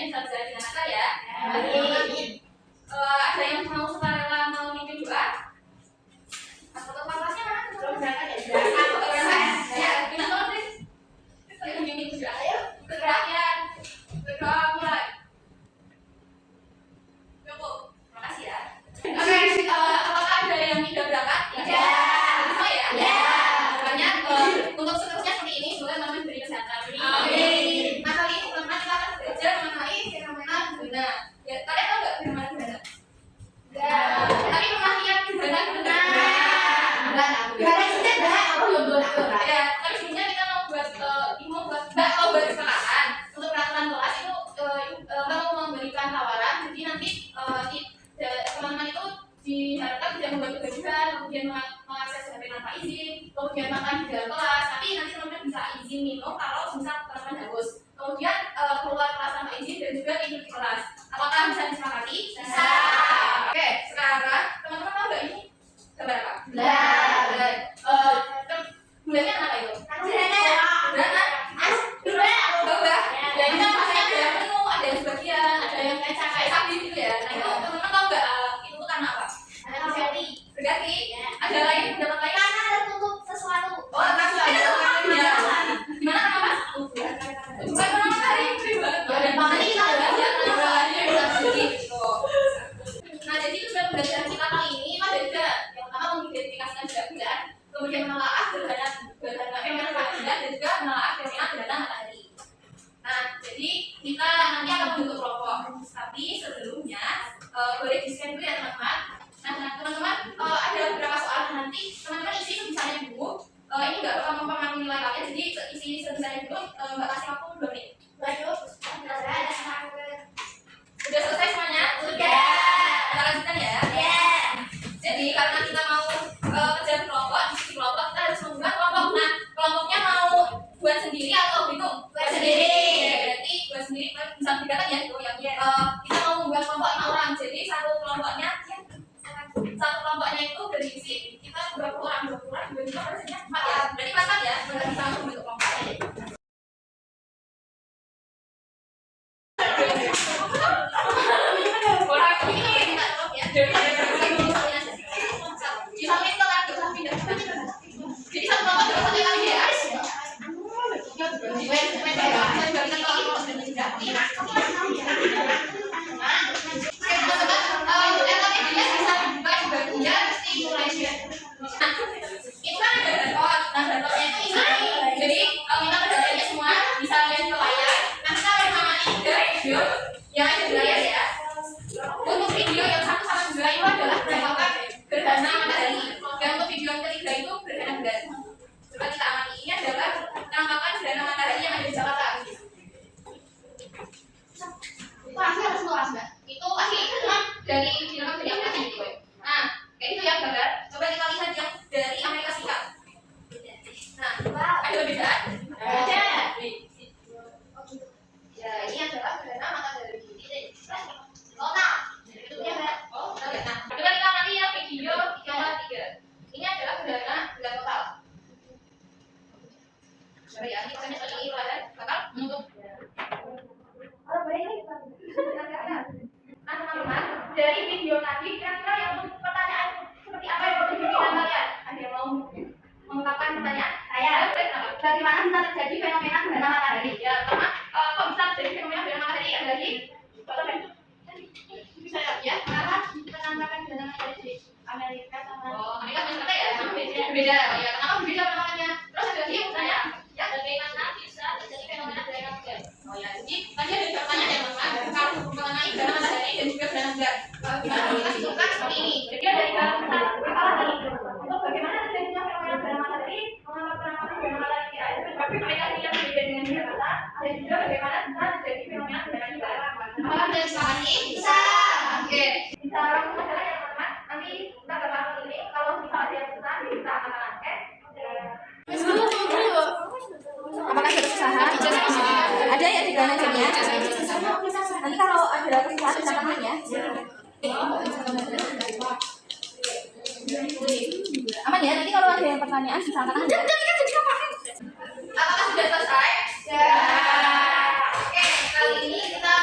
doain bisa dilaksanakan ya. Ada yang mau sukarela mau memimpin doa? Atau kelasnya mana? Belum berangkat ya? Ya, minta tolong deh. Saya memimpin doa. Ayo, bergerak ya. Berdoa mulai. Cukup. Terima kasih ya. Oke, apakah ada yang tidak berangkat? Ya. Semua ya? Ya. Pokoknya untuk seterusnya seperti ini, semoga teman-teman diberi kesehatan. Amin. Nah, kali ini teman-teman kita akan belajar mengenai fenomena gerhana. Ya, kalian tahu nggak fenomena gerhana? Enggak. Tapi pernah lihat gerhana benar? Gerhana kita dah apa yang buat ya, tapi sebenarnya kita mau buat kesepakatan untuk peraturan kelas itu mau memberikan tawaran. Jadi nanti teman-teman itu diharapkan tidak membuat kegaduhan, kemudian mengakses HP tanpa izin, kemudian makan di dalam kelas. Tapi nanti teman-teman bisa izin minum kalau misal teman-teman haus. Kemudian keluar kelas tanpa izin dan juga tidur di kelas. Apakah bisa disepakati? Bisa. Oke, sekarang teman-teman tahu nggak ini gambar apa? Bulannya apa itu? Gerhana. Enggak. Ya ini kan maksudnya ada yang penuh, ada yang sebagian, ada yang kayak sapi gitu ya. Nah itu teman-teman tahu nggak itu karena apa? Berganti. Ada lain pendapat lain? Karena ada tutup sesuatu. Oh, ada sesuatu ya. Gimana kenapa? Bukan karena matahari banget. Dan makanya kita bahas ya matahari yang bisa gitu. Nah jadi tujuan pembelajaran kita kali ini ada tiga. Yang pertama mengidentifikasikan bulan, kemudian menelaah gerhana bulan dan juga menelaah fenomena gerhana matahari. Nah jadi kita nanti akan membentuk kelompok. Tapi sebelumnya boleh di-scan dulu ya teman-teman. Nah teman-teman ada beberapa soal nanti teman-teman isi sebisanya dulu. Ini nggak bakal mempengaruhi nilai kalian, jadi isi sebisanya dulu. Nggak kasih waktu 2 menit. Sudah selesai semuanya? Sudah. Kita lanjutkan ya. Jadi karena kita mau kerja kelompok, diskusi kelompok, kita harus membuat kelompok. Nah kelompoknya mau buat sendiri atau bingung? Buat sendiri. Ya, berarti buat sendiri bisa bedakan ya itu yang kita mau membuat kelompok 5 orang. Jadi satu kelompoknya itu berisi kita 20 orang, 20 orang juga harusnya 4 ya. Berarti 4 ya, sudah bisa membentuk kelompok. Orang ini kita tolong ya. Jadi satu kelompok juga satu kali ya. Itu kan ada barcode. Nah barcode-nya itu isi. Jadi kalau kita berdasarkannya semua bisa lihat ke layar. Nah kita akan mengamati 3 video yang ada di layar ya. Untuk video yang 1 sama 2 itu adalah penampakan gerhana matahari. Dan untuk video yang ketiga itu gerhana bulan. Coba kita amati, ini adalah penampakan gerhana matahari yang ada di Jakarta. Itu asli harus keluar Mbak. Itu asli dari direkam dari aplikasi gitu. Nah kayak gitu ya gambar. Coba kita lihat yang dari Amerika Serikat. Nah ada perbedaan? Ada. Ya ini adalah gerhana matahari. Total. Itu ya Mbak. Oh kita lihat. Nah coba kita amati ya video nomor 3. Ini adalah gerhana bulan total. Coba ya, ini misalnya seperti ini kan bakal menutup. Nah teman-teman, dari video tadi kira-kira yang pertanyaan seperti apa yang perlu dipikiran kalian? Ada yang mau mengungkapkan pertanyaan? Saya. Bagaimana bisa terjadi fenomena gerhana matahari? Ya, pertama, kok bisa terjadi fenomena gerhana matahari? Ada lagi? Bisa ya? Kenapa penampakan gerhana matahari di Amerika sama? Oh, Amerika sama ya? Berbeda. Ya, kenapa berbeda penampakannya? Terus ada lagi yang bertanya? Ya, bagaimana bisa terjadi fenomena gerhana bulan? Oh ya, jadi tadi ada pertanyaan ya teman-teman. Kalau mengenai gerhana matahari dan juga gerhana bulan, gimana kita situasikan seperti ini? Jadi ada 3 besar masalah nih. Untuk bagaimana terjadinya fenomena gerhana matahari, mengapa penampakan gerhana matahari di air tapi mereka tidak berbeda dengan Jakarta, dan juga bagaimana bisa terjadi fenomena gerhana bulan. Apakah bisa disepakati? Bisa. Oke. Bisa langsung saja ya teman-teman. Nanti kita bakal ini kalau misalnya ada yang susah bisa katakan. Apakah ada kesusahan? Ada ya di dalam jamnya. Nanti kalau ada kesusahan bisa katakan ya. Aman ya, nanti kalau ada yang pertanyaan bisa katakan. Apakah sudah selesai? Sudah. Oke, kali ini kita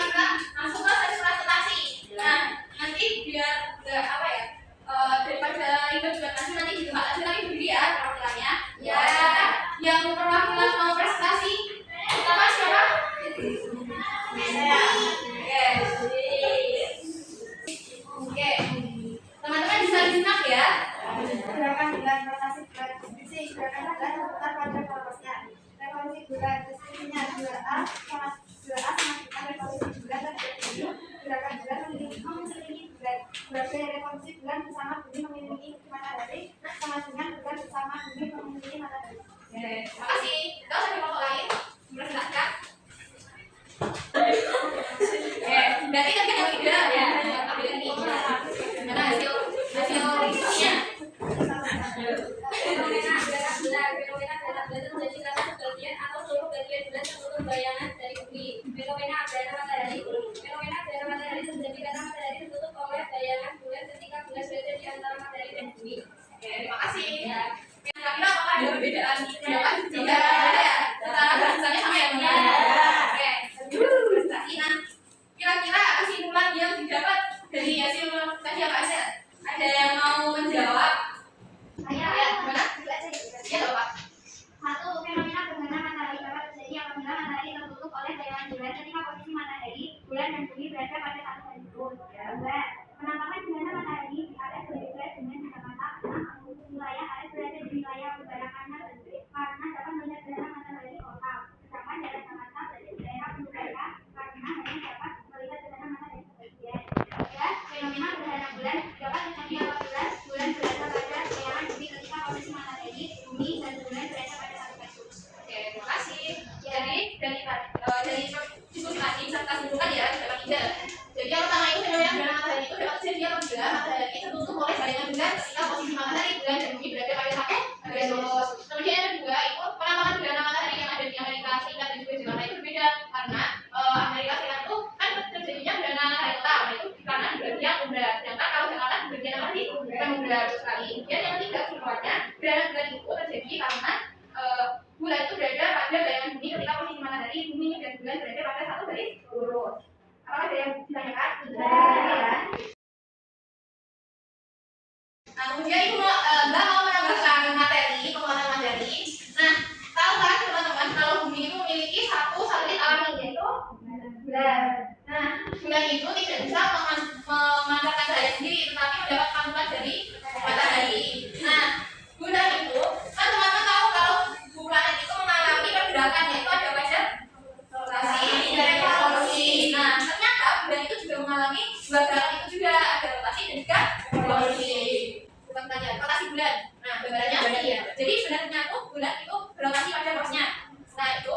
gambar. Penampakan gerhana matahari di atas bergerak dengan kacamata karena wilayah atas berada di wilayah udara karena dapat melihat gerhana matahari total. Sedangkan daerah kacamata berada di daerah udara karena hanya dapat melihat gerhana matahari sebagian. Dan fenomena gerhana bulan dapat terjadi apabila bulan berada pada bayangan bumi ketika posisi matahari, bumi dan bulan berada pada satu garis. Oke, terima kasih. Dari diskusi tadi serta simpulkan ya dapat ide. Jadi yang pertama itu fenomena gerhana matahari itu dapat terjadi apabila matahari tertutup oleh bayangan bulan ketika posisi matahari, bulan dan bumi berada pada satu garis lurus. Kemudian yang kedua itu penampakan gerhana matahari yang ada di Amerika Serikat dan juga Jakarta itu berbeda karena Amerika Serikat itu kan terjadinya gerhana matahari total, itu karena di bagian udara. Sedangkan kalau Jakarta di bagian apa sih? Bukan udara sekali. Kemudian yang ketiga kesimpulannya gerhana bulan itu terjadi karena bulan itu berada pada bayangan bumi ketika posisi matahari, bumi dan bulan berada pada satu garis lurus. Apakah ada yang ditanyakan? Ya. Nah, kemudian ibu Mbak mau menambahkan penguatan materi. Nah, tahu kan teman-teman kalau bumi itu memiliki satu satelit alami yaitu bulan. Nah, bulan itu tidak bisa memancarkan cahaya sendiri, tetapi mendapat pantulan dari matahari. Nah, bulan itu kan teman-teman tahu kalau planet itu mengalami pergerakan yaitu ada pada rotasi dan revolusi. Nah, ternyata bulan itu juga mengalami dua gerakan itu juga, ada rotasi dan juga revolusi. Kita tanya rotasi bulan. Nah, gambarannya ada ya. Jadi sebenarnya tuh bulan itu berotasi pada posnya. Nah, itu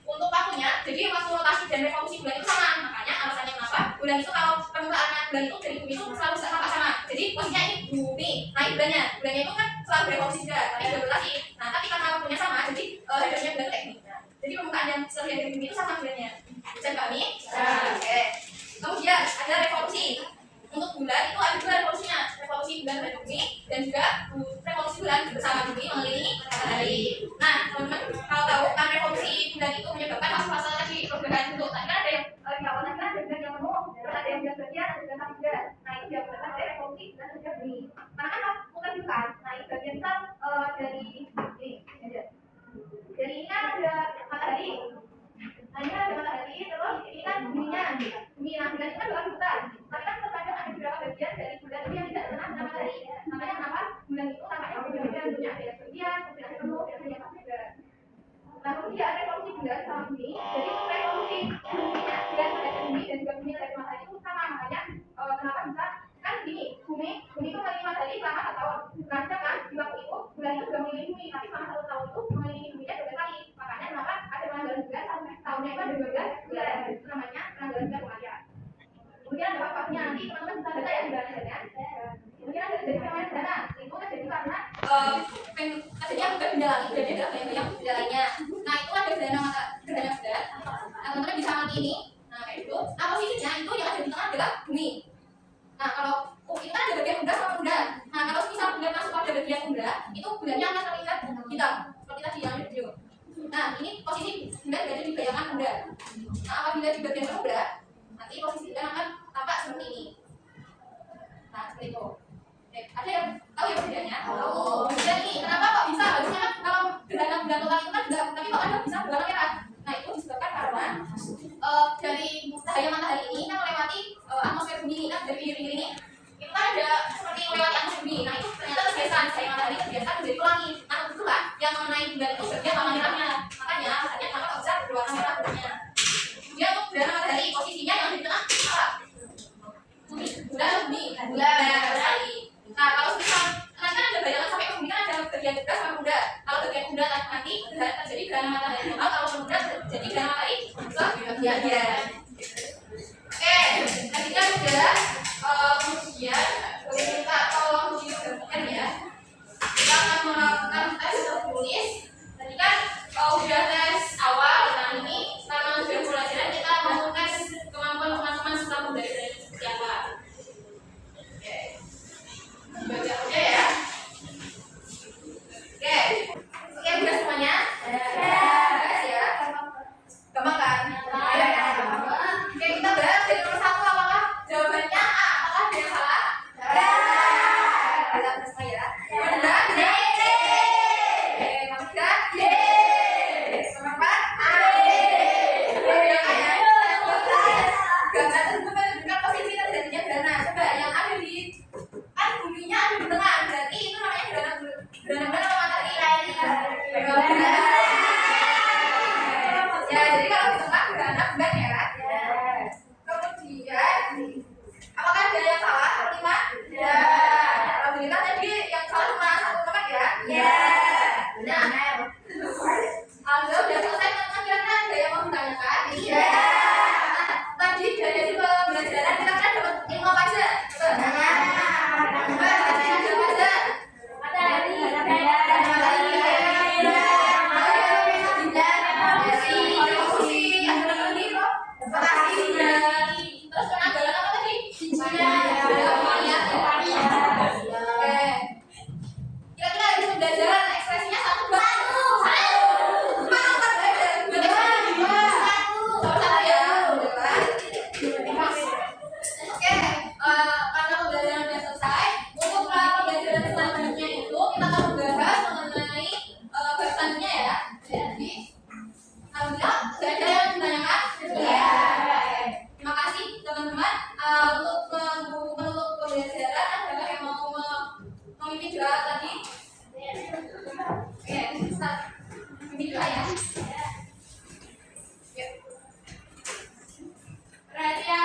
untuk waktunya, jadi waktu rotasi dan revolusi bulan itu sama. Makanya alasannya kenapa bulan itu kalau permukaan bulan itu dari bumi itu selalu sama. Jadi posisinya ini bumi, naik bulannya itu kan selalu berevolusi juga, tapi juga berotasi. Nah, tapi karena waktunya sama, jadi hadapnya bulan teknik. Jadi permukaan yang terlihat dari bumi itu sama bulannya. Bisa dipahami? Oke. Kemudian ada revolusi. Untuk bulan itu ada dua revolusinya, revolusi bulan pada bumi dan juga revolusi bulan bersama bumi mengelilingi matahari. Nah, teman-teman kalau tahu kan revolusi bulan itu menyebabkan fase-fase tadi pergerakan bentuk. Tadi kan ada yang di awal tadi kan ada bulan yang penuh, terus ada yang bulan bagian, ada bulan juga. Nah, itu diakibatkan oleh revolusi bulan dan juga bumi. Karena kan bukan bukan. Nah, ini bagian kita dari ini aja. Jadi ini kan ada matahari. Nah, ini ada matahari, terus ini kan buminya. Bumi, nah bulan itu kan bukan bukan. Tapi kan terkadang ada beberapa bagian dari bulan itu yang tidak pernah matahari. Makanya kenapa bulan itu tampaknya berbeda bentuknya, ada yang bagian, kemudian ada penuh, dan ada yang juga. Nah, kemudian revolusi bulan sama bumi. Jadi revolusi buminya, bulan pada bumi dan juga bumi dari matahari itu sama. Makanya kenapa bisa kan gini, bumi itu mengelilingi matahari selama 1 tahun. Nah, sedangkan di waktu itu bulan itu juga mengelilingi bumi, tapi selama 1 tahun itu mengelilingi buminya 12 kali. Makanya kenapa ada penanggalan bulan sampai tahunnya itu ada 12 bulan. Itu namanya penanggalan bulan Umayyah. Kemudian ada waktunya nanti teman-teman bisa baca ya di bagiannya. Kemudian ada jadi fenomena gerhana. Itu terjadi karena terjadinya bukan benda langit, jadi ada yang benda lainnya. Nah, itu ada gerhana bulan. Nah, teman-teman bisa amati ini. Nah, kayak gitu. Nah, posisinya itu yang ada di tengah adalah bumi. Nah, kalau itu kan ada bagian umbra sama bunda. Nah, kalau misal bulan masuk pada bagian umbra, itu bulannya akan terlihat hitam seperti tadi yang ada video. Nah, ini posisi bulan berada di bayangan bunda. Nah, apabila di bagian umbra, nanti posisi bulan akan tampak seperti ini. Nah, seperti itu. Oke, ada yang tahu ya perbedaannya? Tahu. Kemudian ini, kenapa kok bisa? Harusnya kan kalau gerhana bulan total itu kan enggak, tapi kok ada bisa berwarna merah. Nah, itu disebabkan karena dari cahaya matahari ini kan melewati atmosfer bumi ini kan dari pinggir-pinggir ini. Itu kan ada seperti melewati atmosfer bumi. Nah, itu ternyata terbiasa cahaya matahari terbiasa menjadi pelangi. Nah, itulah yang mengenai bulan itu bagian warna merahnya. Makanya alasannya kenapa kok bisa berwarna merah bulannya. Dia untuk gerhana matahari posisinya yang di tengah apa? Bulan sekali. Nah, kalau misal nanti kan ada bayangan sampai ke bumi kan ada bagian umbra sama bunda. Kalau bagian umbra nanti terjadi gerhana matahari total, kalau bunda terjadi gerhana matahari sebagian. Oke, tadi kan udah kemudian boleh minta tolong diperhatikan ya. Kita akan melakukan tes tertulis. Tadi kan udah tes awal, nah ini karena udah pelajaran kita mau tes kemampuan teman-teman setelah pembelajaran seperti apa. Oke, baca aja ya. Oke, udah semuanya? Ya. Gampang kan? Oke, kita bahas dari nomor 1 apakah jawabannya terus penanggalan apa tadi? Oke. Kira-kira ada pembelajaran ekspresinya 1, 2, 1. Oke, karena pembelajaran sudah selesai, untuk pembelajaran selanjutnya itu kita akan membahas mengenai bertanya ya. Jadi, alhamdulillah, sudah ada yang ditanyakan? Ya. Terima kasih teman-teman. Untuk menutup pembelajaran, ada yang mau memimpin doa tadi? Oke, start. Memimpin doa ya. Yuk. Perhatian.